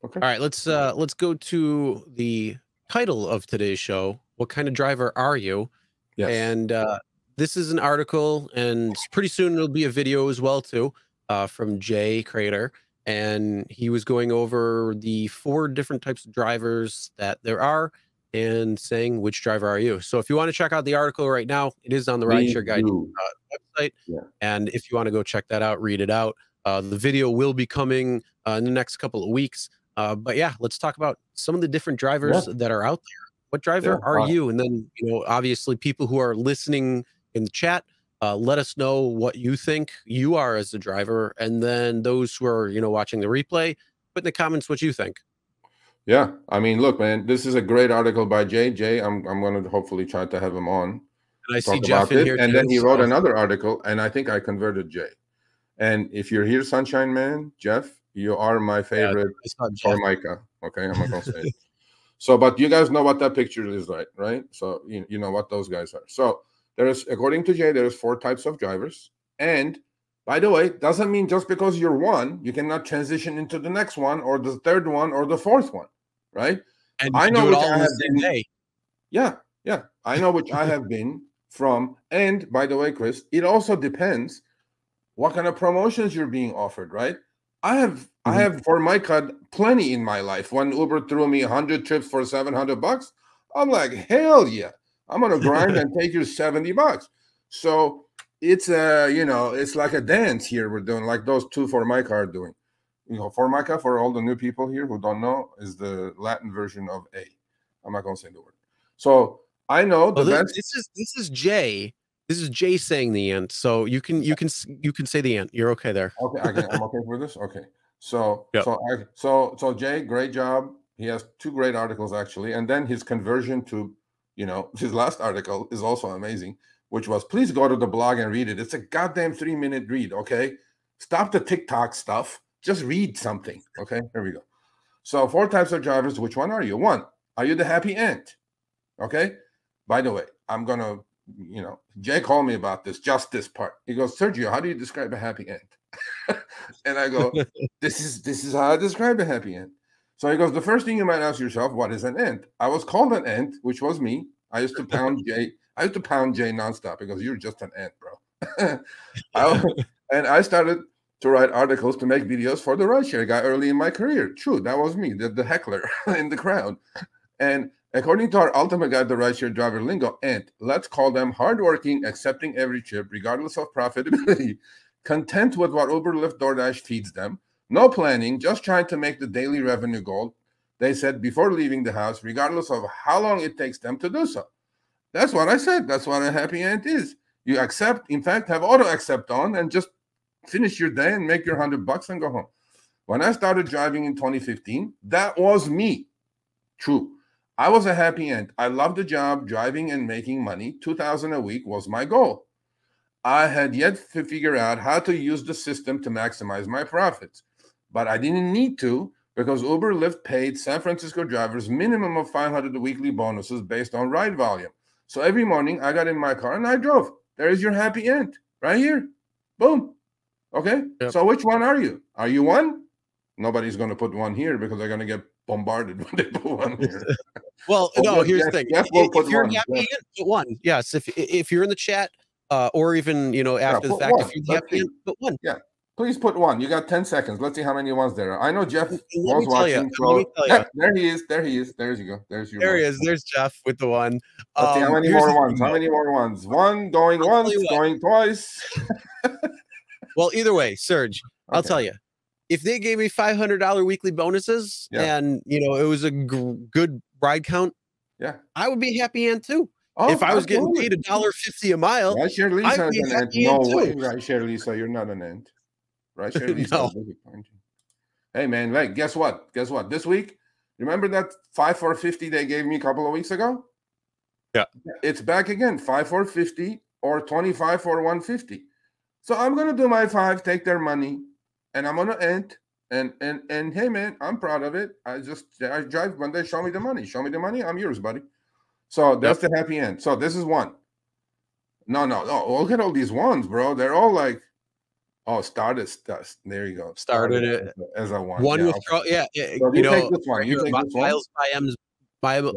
Okay. All right, let's go to the title of today's show. What kind of driver are you? Yes. And this is an article, and pretty soon it'll be a video as well too, from Jay Crater, and he was going over the 4 different types of drivers that there are, and saying which driver are you. So if you want to check out the article right now, it is on the Please RideShare Guy do. website, Yeah. and if you want to go check that out, read it out. The video will be coming in the next couple of weeks. But yeah, let's talk about some of the different drivers that are out there. What driver are you? And then, obviously people who are listening in the chat, let us know what you think you are as a driver. And then those who are, watching the replay, put in the comments what you think. Yeah. I mean, look, man, this is a great article by Jay. Jay, I'm going to hopefully try to have him on. And I see Jeff in here and too, then he wrote another article, and I think I converted Jay. And if you're here, Sunshine Man, Jeff, you are my favorite Formica. Okay, I'm not going to say it. So, but you guys know what that picture is, right? So, you know what those guys are. So, according to Jay, there's 4 types of drivers. And by the way, doesn't mean just because you're one, you cannot transition into the next one or the third one or the fourth one, right? And I know which I have been. Yeah. I know which I have been from. And by the way, Chris, it also depends what kind of promotions you're being offered, right? I have for my cut plenty in my life. When Uber threw me 100 trips for $700, I'm like, hell yeah, I'm gonna grind and take your $70. So it's it's like a dance here we're doing, like those 2 Formica are doing. Formica, for all the new people here who don't know, is the Latin version of A. I'm not gonna say the word. So I know the best. This is Jay. This is Jay saying the ant, so you can say the ant. You're okay there. Okay, I'm okay for this. Okay, so Jay, great job. He has 2 great articles actually, and then his conversion to, his last article is also amazing, which was, please go to the blog and read it. It's a goddamn 3-minute read. Okay, stop the TikTok stuff. Just read something. Okay, here we go. So 4 types of drivers. Which one are you? 1, are you the happy ant? Okay. By the way, I'm gonna. Jay called me about just this part. He goes, Sergio, how do you describe a happy end? And I go, this is how I describe a happy end. So he goes, the first thing you might ask yourself, what is an end? I was called an end, which was me. I used to pound Jay. I used to pound Jay nonstop because you're just an ant, bro. And I started to write articles to make videos for the RideShare Guy early in my career. True, that was me, the heckler in the crowd. And according to our ultimate guide, the RideShare driver lingo, and let's call them hardworking, accepting every chip, regardless of profitability, content with what Uber, Lyft, Doordash feeds them, no planning, just trying to make the daily revenue goal, they said, before leaving the house, regardless of how long it takes them to do so. That's what I said. That's what a happy ant is. You accept, in fact, have auto accept on and just finish your day and make your $100 and go home. When I started driving in 2015, that was me. True. I was a happy ant. I loved the job, driving and making money. $2,000 a week was my goal. I had yet to figure out how to use the system to maximize my profits. But I didn't need to, because Uber Lyft paid San Francisco drivers minimum of $500 weekly bonuses based on ride volume. So every morning I got in my car and I drove. There is your happy ant right here. Boom. Okay. Yep. So which one are you? Are you 1? Nobody's going to put 1 here because they're going to get bombarded when they put 1 here. Well, no, here's the thing. If you're happy ant, put 1. Yes. If you're in the chat, or even, after the fact, if you're happy ant, put 1. Yeah. Please put 1. You got 10 seconds. Let's see how many ones there are. I know Jeff was watching. There he is. There you go. There's your. There he is. There's Jeff with the 1. Let's see how many more ones. How many more ones? 1 going once, going twice. Well, either way, Serge, I'll tell you. If they gave me $500 weekly bonuses and, it was a good ride count, I would be happy ant too. Oh, if I was getting paid $1.50 a mile, RideShare Lisa is an ant. No way, RideShare Lisa, you're not an ant. RideShare Lisa. No. Hey, man, wait, guess what? This week, remember that 5 for $50 they gave me a couple of weeks ago? Yeah. It's back again, 5 for $50 or 25 for $150. So I'm going to do my 5, take their money, and I'm going to ant. And hey, man, I'm proud of it. I drive when they show me the money. Show me the money, I'm yours, buddy. So that's the happy end. So this is 1. No. Look at all these ones, bro. They're all like, Oh, started. There you go. Started it as a one. One Yeah. with Okay. yeah. So You you take know, this one. You take this one.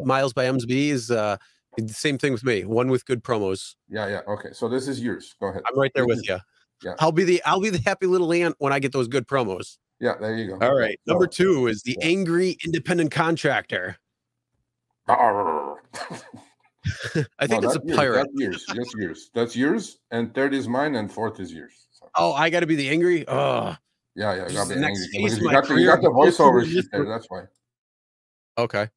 Miles by MSB is the same thing with me. One with good promos. Yeah. Yeah. Okay. So this is yours. Go ahead. I'm right there with you. Yeah. I'll be the happy little ant when I get those good promos. Yeah. There you go. All right. Yeah. Number 2 is the angry independent contractor. I think that's a pirate. That's yours. That's yours. And third is mine, and fourth is yours. So. Oh, I got to be the angry. Oh, yeah. You got to be angry. You got the voiceover shit there. That's why. Okay.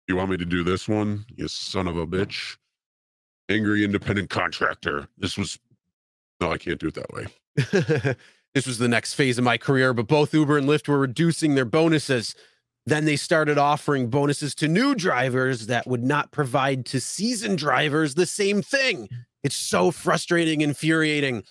You want me to do this one? You son of a bitch. Angry independent contractor. No, I can't do it that way. This was the next phase of my career, but both Uber and Lyft were reducing their bonuses. Then they started offering bonuses to new drivers that would not provide to seasoned drivers the same thing. It's so frustrating and infuriating.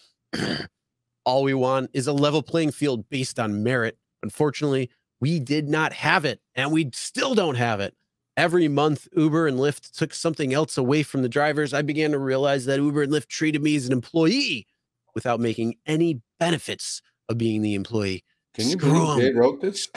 All we want is a level playing field based on merit. Unfortunately, we did not have it, and we still don't have it. Every month, Uber and Lyft took something else away from the drivers. I began to realize that Uber and Lyft treated me as an employee without making any benefits of being the employee. Can you believe Jay wrote this?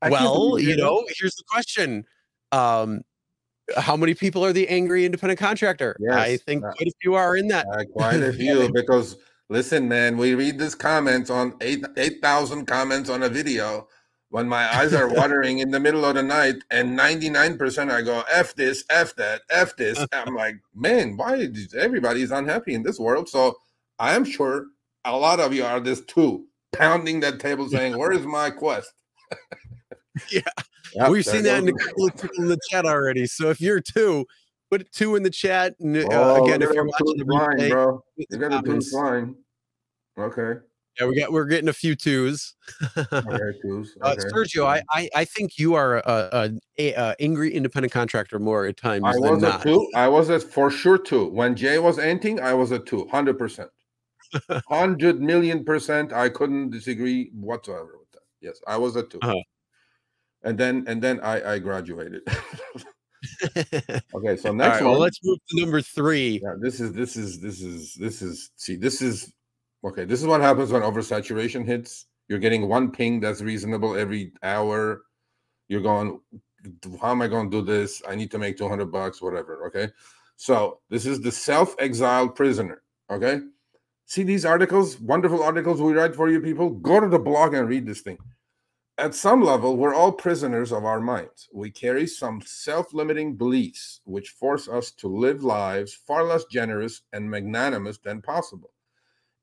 Well, you know, here's the question. How many people are the angry independent contractor? Yes, I think quite a few are in that. Quite a few, because listen, man, we read this comments on 8,000 comments on a video when my eyes are watering in the middle of the night, and 99% I go, F this, F that, F this. I'm like, man, why is everybody's unhappy in this world? So I am sure a lot of you are this too, pounding that table saying, where is my quest? Yeah. Yep, we've seen that in a couple of people in the chat already. So if you're 2, put 2 in the chat. And again, if you're watching the replay, bro, you got a 2 flying. Okay. Yeah, we're getting a few 2s. Okay, 2s. Okay. Sergio, I think you are a angry independent contractor more at times. I was a 2. I was for sure 2. When Jay was ending, I was a 2, 100%. 100 million %. I couldn't disagree whatsoever with that. Yes, I was a 2. And then I graduated. Okay, so next one. Well, let's move to number 3. Yeah, this is okay. This is what happens when oversaturation hits. You're getting one ping that's reasonable every hour. You're going, how am I going to do this? I need to make $200, whatever. Okay, so this is the self-exiled prisoner. Okay, see these articles, wonderful articles we write for you people. Go to the blog and read this thing. At some level, we're all prisoners of our minds. We carry some self-limiting beliefs which force us to live lives far less generous and magnanimous than possible.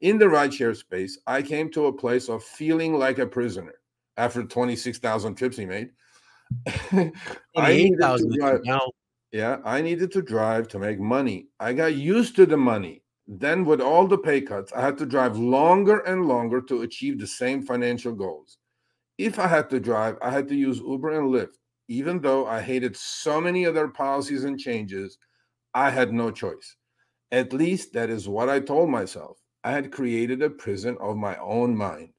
In the rideshare space, I came to a place of feeling like a prisoner after 26,000 trips he made. I needed to drive to make money. I got used to the money. Then with all the pay cuts, I had to drive longer and longer to achieve the same financial goals. If I had to drive, I had to use Uber and Lyft. Even though I hated so many other policies and changes, I had no choice. At least that is what I told myself. I had created a prison of my own mind.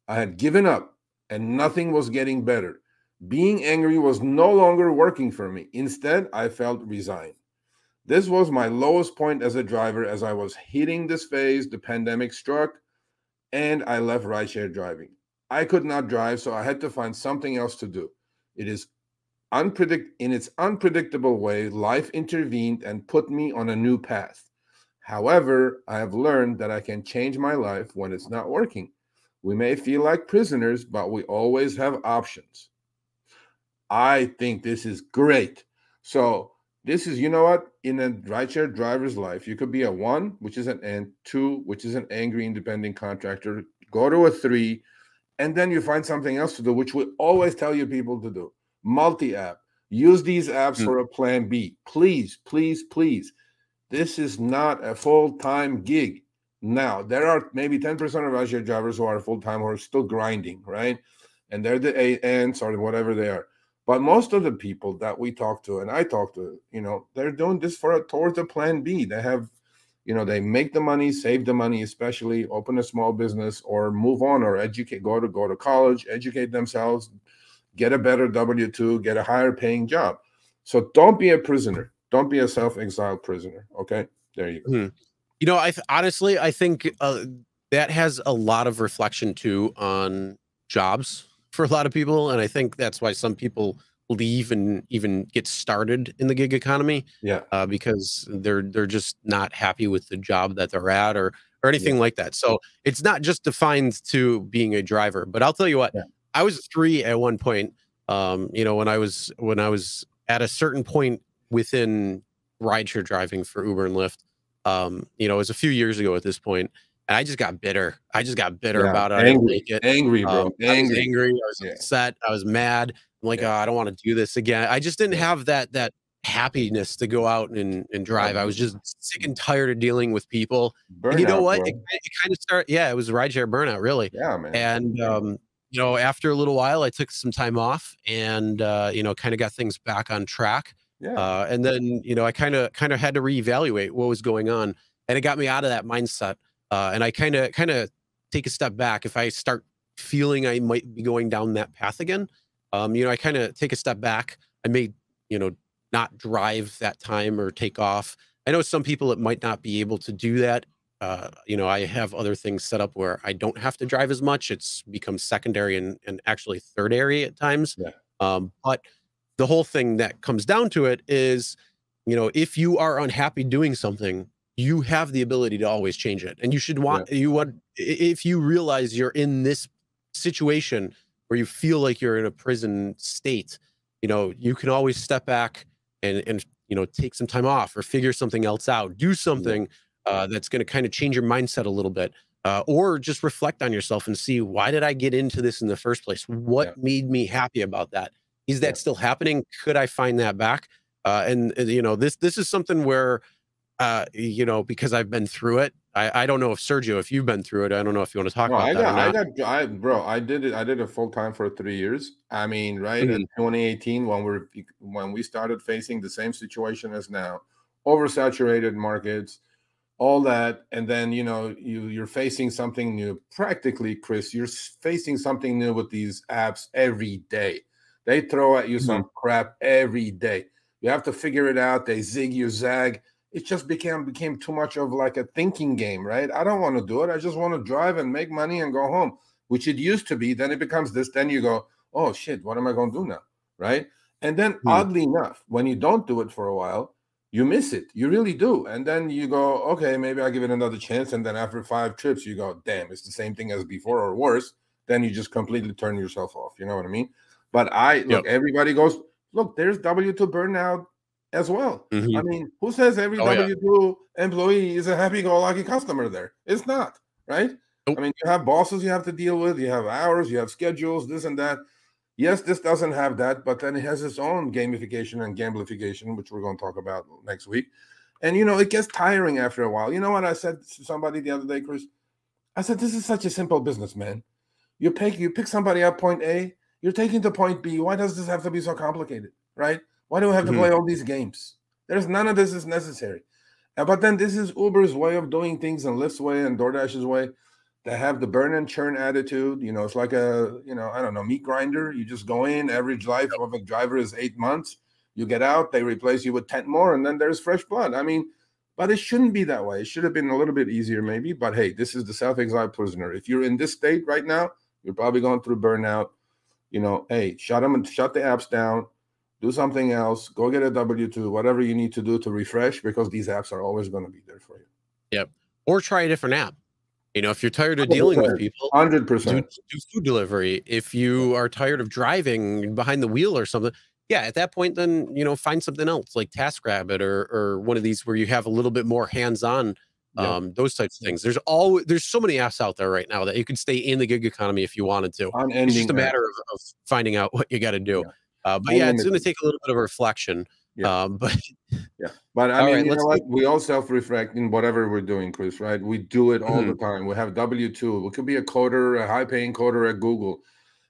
I had given up, and nothing was getting better. Being angry was no longer working for me. Instead, I felt resigned. This was my lowest point as a driver. As I was hitting this phase, the pandemic struck, and I left rideshare driving. I could not drive, so I had to find something else to do. It is in its unpredictable way, life intervened and put me on a new path. However, I have learned that I can change my life when it's not working. We may feel like prisoners, but we always have options. I think this is great. So this is, you know what? In a rideshare driver's life, you could be a 1, which is an 2, which is an angry independent contractor. Go to a 3. And then you find something else to do, which we always tell you people to do. Multi-app. Use these apps for a plan B. Please, please, please. This is not a full-time gig. Now, there are maybe 10% of rideshare drivers who are full-time who are still grinding, right? And they're the ants or whatever they are. But most of the people that we talk to, and I talk to, you know, they're doing this towards a plan B. They have, you know, they make the money, save the money, especially open a small business or move on or educate, go to college, educate themselves, get a better W-2, get a higher paying job. So don't be a prisoner. Don't be a self-exiled prisoner. Okay, there you go. You know, honestly, I think that has a lot of reflection too on jobs for a lot of people, and I think that's why some people leave and even get started in the gig economy. Yeah. Because they're just not happy with the job that they're at, or anything like that. So it's not just defined to being a driver. But I'll tell you what, I was 3 at one point. You know, when I was at a certain point within rideshare driving for Uber and Lyft. You know, it was a few years ago at this point, and I just got bitter. I just got bitter about it. I didn't like it. Angry, bro. I was angry. I was upset. I was mad. I'm like, oh, I don't want to do this again. I just didn't have that happiness to go out and drive. I was just sick and tired of dealing with people. Burnout, and you know what? It kind of started. Yeah, it was rideshare burnout, really. Yeah, man. And you know, after a little while, I took some time off and you know, kind of got things back on track. Yeah. And then, you know, I kind of had to reevaluate what was going on, and it got me out of that mindset. And I kind of take a step back. If I start feeling I might be going down that path again, you know, I kind of take a step back. I may, you know, not drive that time or take off. I know some people that might not be able to do that. You know, I have other things set up where I don't have to drive as much. It's become secondary and actually thirdary at times. Yeah. But the whole thing that comes down to it is, you know, if you are unhappy doing something, you have the ability to always change it. And you should want, if you realize you're in this situation where you feel like you're in a prison state, you know, you can always step back and you know, take some time off or figure something else out, do something that's going to kind of change your mindset a little bit, or just reflect on yourself and see, why did I get into this in the first place? What made me happy about that? Is that still happening? Could I find that back? And you know, this is something where, you know, because I've been through it. I don't know if Sergio, if you've been through it, I don't know if you want to talk about that. Bro, I did it. I did it full time for 3 years. I mean, right in 2018, when we started facing the same situation as now, oversaturated markets, all that, and then you know you're facing something new. Practically, Chris, you're facing something new with these apps every day. They throw at you some crap every day. You have to figure it out. They zig, you zag. It just became too much of like a thinking game, right? I don't want to do it. I just want to drive and make money and go home, which it used to be. Then it becomes this. Then you go, oh, shit, what am I going to do now, right? And then oddly enough, when you don't do it for a while, you miss it. You really do. And then you go, okay, maybe I'll give it another chance. And then after 5 trips, you go, damn, it's the same thing as before or worse. Then you just completely turn yourself off. You know what I mean? But look, everybody goes, look, there's W2 burnout as well. I mean, who says every W2 employee is a happy-go-lucky customer there? It's not, right? I mean, you have bosses you have to deal with, you have hours, you have schedules, this and that. Yes, this doesn't have that, but then it has its own gamification and gamblification, which we're going to talk about next week. And, you know, it gets tiring after a while. You know what I said to somebody the other day, Chris? I said, this is such a simple business, man. You pick somebody up point A, you're taking to point B. Why does this have to be so complicated, right? Why do we have to play all these games? There's none of this is necessary. But then this is Uber's way of doing things and Lyft's way and Doordash's way. They have the burn and churn attitude. You know, it's like a, you know, I don't know, meat grinder. You just go in, average life of a driver is 8 months. You get out, they replace you with 10 more, and then there's fresh blood. I mean, but it shouldn't be that way. It should have been a little bit easier maybe. But hey, this is the self-exiled prisoner. If you're in this state right now, you're probably going through burnout. You know, hey, shut the apps down, do something else, go get a W2, whatever you need to do to refresh, because these apps are always going to be there for you. Yep. Or try a different app. You know, if you're tired of dealing with people, 100%. Do food delivery. If you are tired of driving behind the wheel or something, at that point, then, you know, find something else like TaskRabbit or one of these where you have a little bit more hands-on. Those types of things. There's so many apps out there right now that you could stay in the gig economy if you wanted to. It's just a matter of finding out what you got to do. But it's going to take a little bit of reflection. But I mean, you know what? We all self-reflect in whatever we're doing, Chris, right? We do it all the time. We have W2. It could be a coder, a high-paying coder at Google.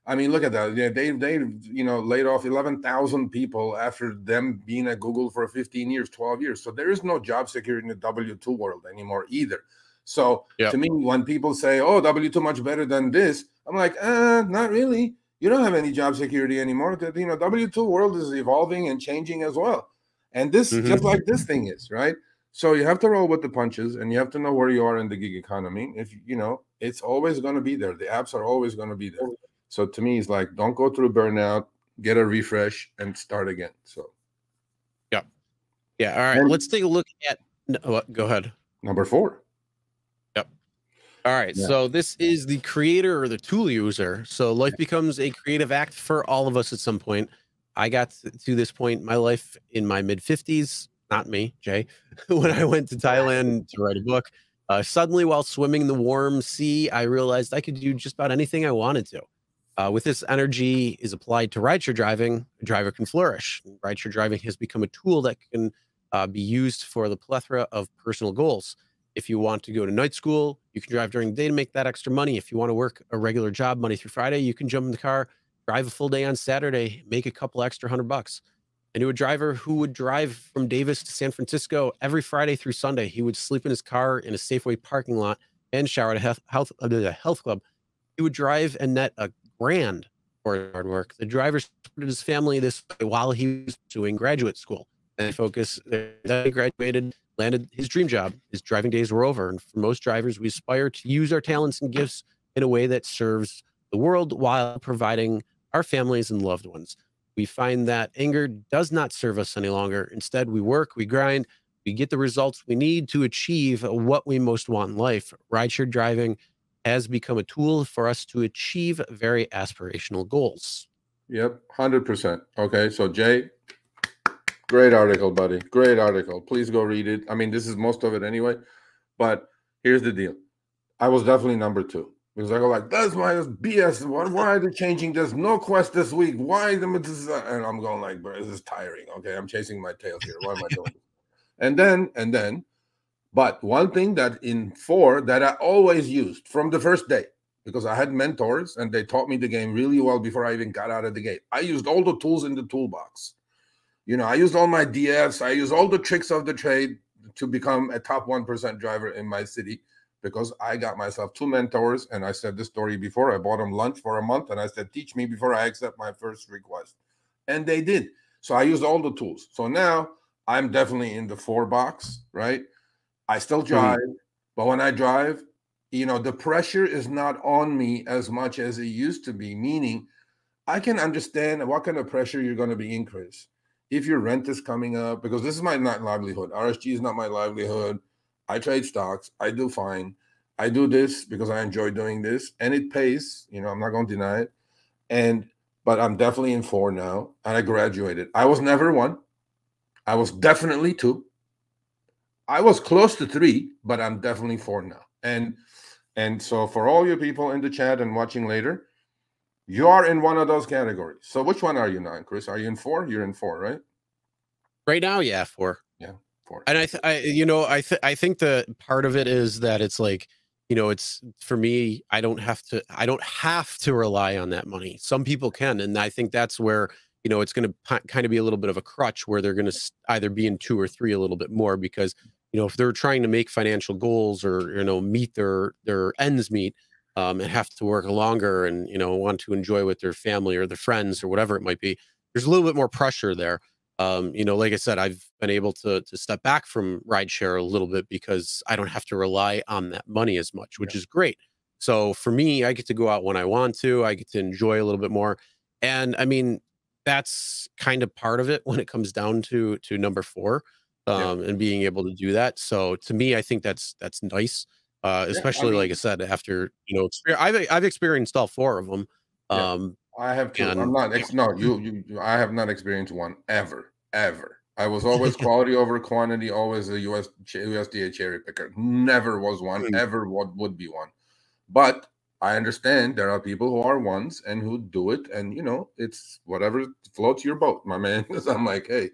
I mean, look at that. Yeah, they you know, laid off 11,000 people after them being at Google for 15 years, 12 years. So there is no job security in the W2 world anymore either. So to me, when people say, oh, W2 much better than this, I'm like, not really. You don't have any job security anymore. You know, W2 world is evolving and changing as well. And this, just like this thing is, right? So you have to roll with the punches, and you have to know where you are in the gig economy. If you know, it's always going to be there. The apps are always going to be there. So to me, it's like, don't go through burnout, get a refresh, and start again. So, yeah. All right, let's take a look at. Go ahead. Number 4. Yep. All right. Yeah. So this is the creator or the tool user. So life becomes a creative act for all of us at some point. I got to this point in my life in my mid-50s. Not me, Jay, when I went to Thailand to write a book. Suddenly, while swimming in the warm sea, I realized I could do just about anything I wanted to. With this energy is applied to rideshare driving, a driver can flourish. Rideshare driving has become a tool that can be used for the plethora of personal goals. If you want to go to night school, you can drive during the day to make that extra money. If you want to work a regular job Monday through Friday, you can jump in the car, drive a full day on Saturday, make a couple extra $100. I knew a driver who would drive from Davis to San Francisco every Friday through Sunday. He would sleep in his car in a Safeway parking lot and shower at a health club. He would drive and net $1,000 for his hard work. The driver supported his family this way while he was doing graduate school. And he graduated, landed his dream job. His driving days were over. And for most drivers, we aspire to use our talents and gifts in a way that serves the world while providing our families and loved ones. We find that anger does not serve us any longer. Instead, we work, we grind, we get the results we need to achieve what we most want in life. Rideshare driving has become a tool for us to achieve very aspirational goals. Yep, 100%. Okay, so Jay, great article, buddy. Great article. Please go read it. I mean, this is most of it anyway, but here's the deal. I was definitely number 2. Because I go like, that's my BS. Why are they changing this? No quest this week. Why? And I'm going like, bro, this is tiring. Okay, I'm chasing my tail here. Why am I doing this? And then, but one thing that in 4 that I always used from the first day, because I had mentors and they taught me the game really well before I even got out of the gate. I used all the tools in the toolbox. You know, I used all my DFs. I used all the tricks of the trade to become a top 1% driver in my city. Because I got myself 2 mentors, and I said this story before. I bought them lunch for a month, and I said, teach me before I accept my first request. And they did. So I used all the tools. So now I'm definitely in the 4 box, right? I still drive, but when I drive, you know, the pressure is not on me as much as it used to be, meaning I can understand what kind of pressure you're going to be increased. If your rent is coming up, because this is my livelihood. RSG is not my livelihood. I trade stocks. I do fine. I do this because I enjoy doing this, and it pays. You know, I'm not going to deny it. But I'm definitely in 4 now, and I graduated. I was never 1. I was definitely 2. I was close to 3, but I'm definitely 4 now. And so for all you people in the chat and watching later, you are in one of those categories. So which one are you now, Chris? Are you in 4? You're in 4, right? Right now, yeah, 4. Yeah. And I think the part of it is that it's like, you know, it's for me, I don't have to rely on that money. Some people can. And I think that's where, you know, it's going to kind of be a little bit of a crutch where they're going to either be in 2 or 3 a little bit more, because, you know, if they're trying to make financial goals or, you know, meet their ends meet, and have to work longer and, you know, want to enjoy with their family or their friends or whatever it might be, there's a little bit more pressure there. You know, like I said, I've been able to step back from rideshare a little bit because I don't have to rely on that money as much, which is great. So for me, I get to go out when I want to. I get to enjoy a little bit more. And I mean, that's kind of part of it when it comes down to number 4, and being able to do that. So to me, I think that's nice, especially like I said, after, you know, I've experienced all 4 of them. I have 2. I'm not. I have not experienced 1 ever. I was always quality over quantity. Always a USDA cherry picker. Never was 1. Ever would be 1. But I understand there are people who are 1s and who do it, and you know, it's whatever floats your boat, my man. I'm like, hey,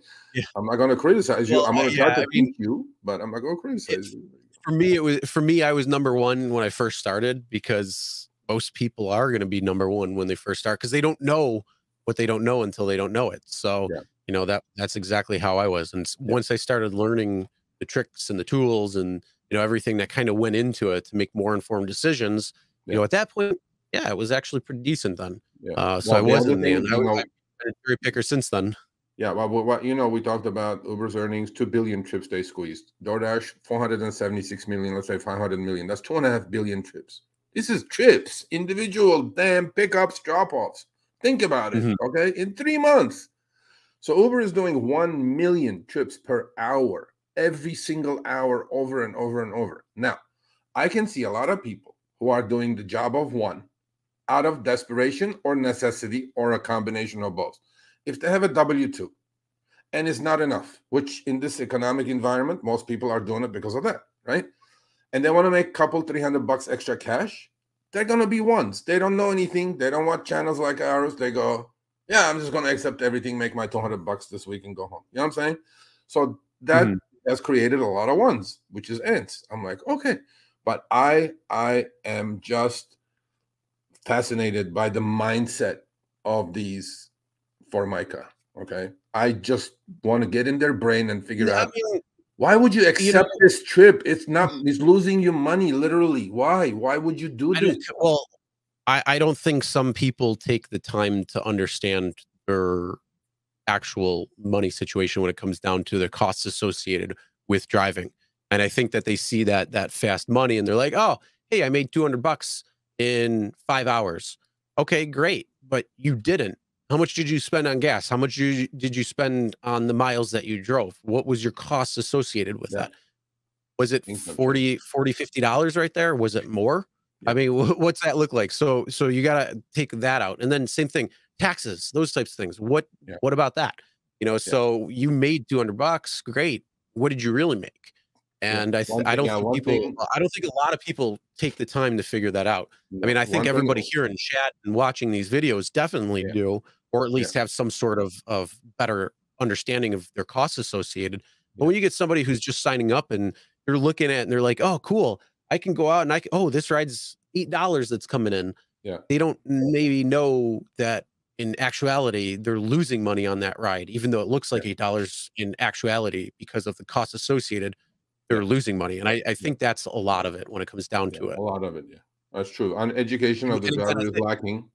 I'm not going to criticize you. I'm going to try to teach you, but I'm not going to criticize you. For me, I was number 1 when I first started, because most people are going to be number 1 when they first start, because they don't know what they don't know until they don't know it. So, you know, that's exactly how I was. And once I started learning the tricks and the tools and, you know, everything that kind of went into it to make more informed decisions, you know, at that point, it was actually pretty decent then. So I wasn't, man. I've been a cherry picker since then. Yeah, well, what you know, we talked about Uber's earnings, 2 billion trips they squeezed. DoorDash, 476 million, let's say 500 million. That's 2.5 billion trips. This is trips, individual damn pickups, drop-offs. Think about it, okay? In 3 months. So Uber is doing 1 million trips per hour, every single hour, over and over and over. Now, I can see a lot of people who are doing the job of one out of desperation or necessity or a combination of both. If they have a W-2 and it's not enough, which in this economic environment, most people are doing it because of that, right? And they want to make a couple, $300 extra cash, they're going to be ones. They don't know anything. They don't watch channels like ours. They go, yeah, I'm just going to accept everything, make my $200 this week and go home. You know what I'm saying? So that has created a lot of ones, which is ants. I'm like, okay. But I am just fascinated by the mindset of these Formica. Okay. I just want to get in their brain and figure out, why would you accept this trip? It's losing you money, literally. Why would you do this? Well, I don't think some people take the time to understand their actual money situation when it comes down to the costs associated with driving. And I think that they see that fast money and they're like, oh, hey, I made $200 in 5 hours. Okay, great. But you didn't. How much did you spend on gas? How much did you spend on the miles that you drove? What was your costs associated with that? Was it $40, $50 right there? Was it more? I mean, what's that look like? So you got to take that out. And then same thing, taxes, those types of things. What about that? You know, so you made $200, great. What did you really make? And I don't think a lot of people take the time to figure that out. I mean, I think everybody here in chat and watching these videos definitely do, or at least have some sort of better understanding of their costs associated. But when you get somebody who's just signing up and you're looking at it and they're like, oh, cool, I can go out and oh, this ride's $8 that's coming in. Yeah. They don't maybe know that in actuality, they're losing money on that ride, even though it looks like $8 in actuality because of the costs associated. They're losing money. And I think that's a lot of it when it comes down to it. A lot of it, that's true. On education of the driver is lacking.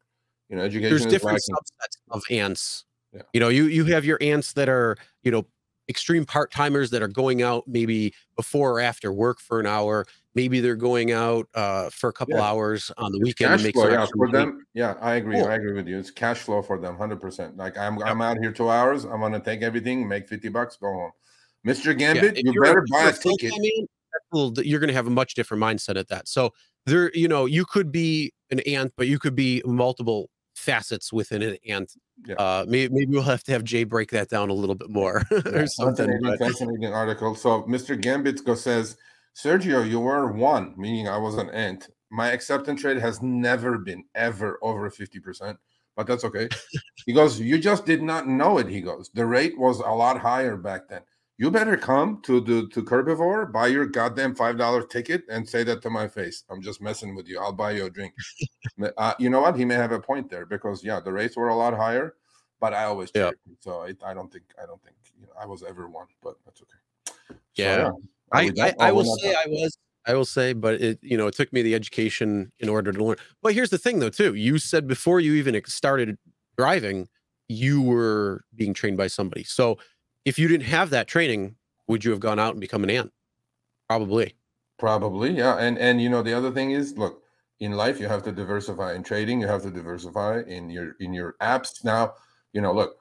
You know, education there's different subsets of ants. Yeah. You know, you have your ants that are, you know, extreme part-timers that are going out maybe before or after work for an hour. Maybe they're going out for a couple hours on the weekend to make some extra for them. Yeah, I agree. Cool. I agree with you. It's cash flow for them, 100%. Like I'm out here 2 hours. I'm gonna take everything, make $50, go home. Mr. Gambit, you better buy a ticket. You're going to have a much different mindset at that. So there, you know, you could be an ant, but you could be multiple facets within an ant. Maybe we'll have to have Jay break that down a little bit more or something. Fascinating article. So Mr. Gambit says, Sergio, you were one, meaning I was an ant. My acceptance rate has never been ever over 50%, but that's okay. He goes, you just did not know it. He goes, the rate was a lot higher back then. You better come to Curbivore, buy your goddamn $5 ticket, and say that to my face. I'm just messing with you. I'll buy you a drink. You know what? He may have a point there because the rates were a lot higher, but I always check. So I don't think I was ever one, but that's okay. I will say, but it took me the education in order to learn. But here's the thing, though, too. You said before you even started driving, you were being trained by somebody. So if you didn't have that training, would you have gone out and become an ant? Probably, yeah. And you know, the other thing is, look, in life you have to diversify. In trading, you have to diversify. In your apps now, you know, look,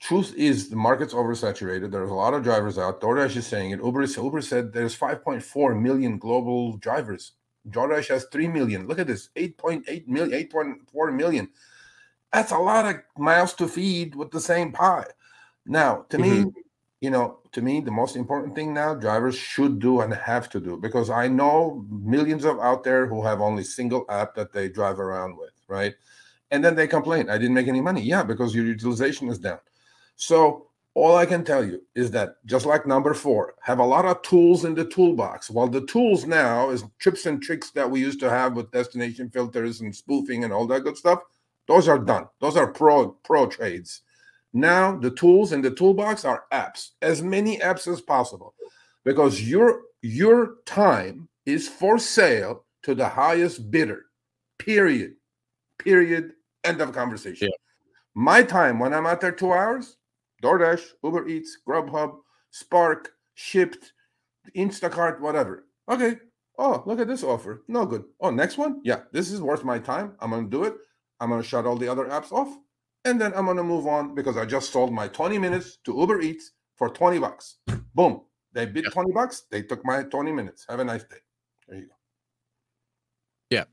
truth is the market's oversaturated. There's a lot of drivers out. DoorDash is saying it. Uber said there's 5.4 million global drivers. DoorDash has 3 million. Look at this, 8.8 million, 8.4 million. That's a lot of mouths to feed with the same pie. Now, to me, the most important thing now, drivers should do and have to do, because I know millions of out there who have only single app that they drive around with, right? And then they complain, I didn't make any money. Yeah, because your utilization is down. So all I can tell you is that, just like number 4, have a lot of tools in the toolbox. Well, the tools now is tips and tricks that we used to have with destination filters and spoofing and all that good stuff. Those are done. Those are pro trades. Now the tools in the toolbox are apps, as many apps as possible, because your time is for sale to the highest bidder. Period. End of conversation. My time when I'm out there 2 hours, DoorDash, Uber Eats, Grubhub, Spark, Shipped, Instacart, whatever. Okay. Oh, look at this offer. No good. Oh, next one? Yeah, this is worth my time. I'm going to do it. I'm going to shut all the other apps off. And then I'm going to move on because I just sold my 20 minutes to Uber Eats for 20 bucks. Boom. They bid 20 bucks. They took my 20 minutes. Have a nice day. There you go. Yeah,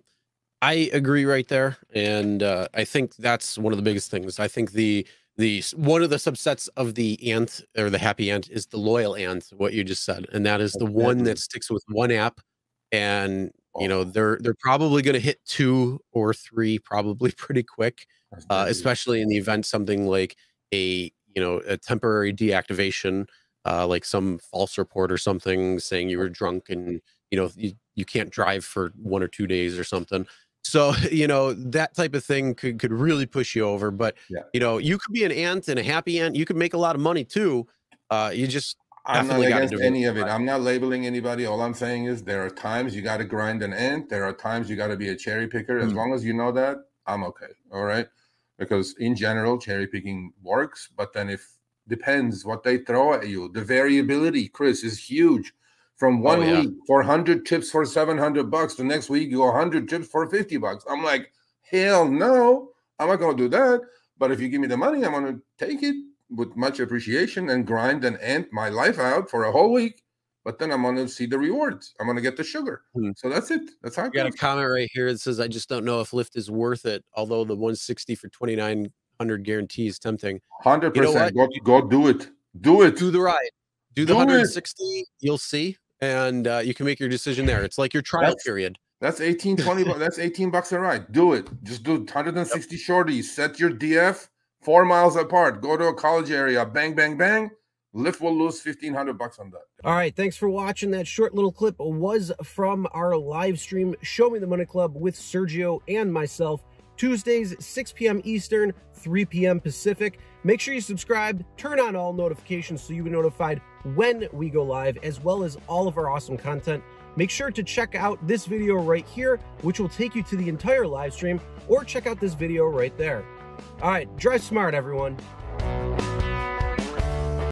I agree right there. And I think that's one of the biggest things. I think the one of the subsets of the ant, or the happy ant, is the loyal ant, what you just said. And that is the one that sticks with one app. And you know, they're probably going to hit 2 or 3 probably pretty quick, especially in the event something like a temporary deactivation, like some false report or something saying you were drunk and you can't drive for 1 or 2 days or something. So that type of thing could really push you over. But you could be an ant and a happy ant. You could make a lot of money too. You just I'm not against any of it. I'm not labeling anybody. All I'm saying is there are times you got to grind an ant. There are times you got to be a cherry picker. As long as you know that, I'm okay. All right. Because in general, cherry picking works. But then depends what they throw at you. The variability, Chris, is huge. From one week, 400 tips for $700. The next week, you go 100 tips for $50. I'm like, hell no, I'm not going to do that. But if you give me the money, I'm going to take it with much appreciation and grind and ant my life out for a whole week. But then I'm going to see the rewards. I'm going to get the sugar. So that's it. That's how it goes. Got a comment right here that says, I just don't know if Lyft is worth it. Although the 160 for 2,900 guarantee is tempting. 100%. You know, go do it. Do it. Do the ride. Do the 160. You'll see. And you can make your decision there. It's like your trial period. That's 18, 20 bucks. That's $18 a ride. Do it. Just do 160 shorties. Set your DF 4 miles apart. Go to a college area. Bang, bang, bang. Lyft will lose $1,500 on that. All right. Thanks for watching. That short little clip was from our live stream, Show Me the Money Club with Sergio and myself. Tuesdays, 6 p.m. Eastern, 3 p.m. Pacific. Make sure you subscribe, turn on all notifications so you'll be notified when we go live, as well as all of our awesome content. Make sure to check out this video right here, which will take you to the entire live stream, or check out this video right there. All right, drive smart, everyone.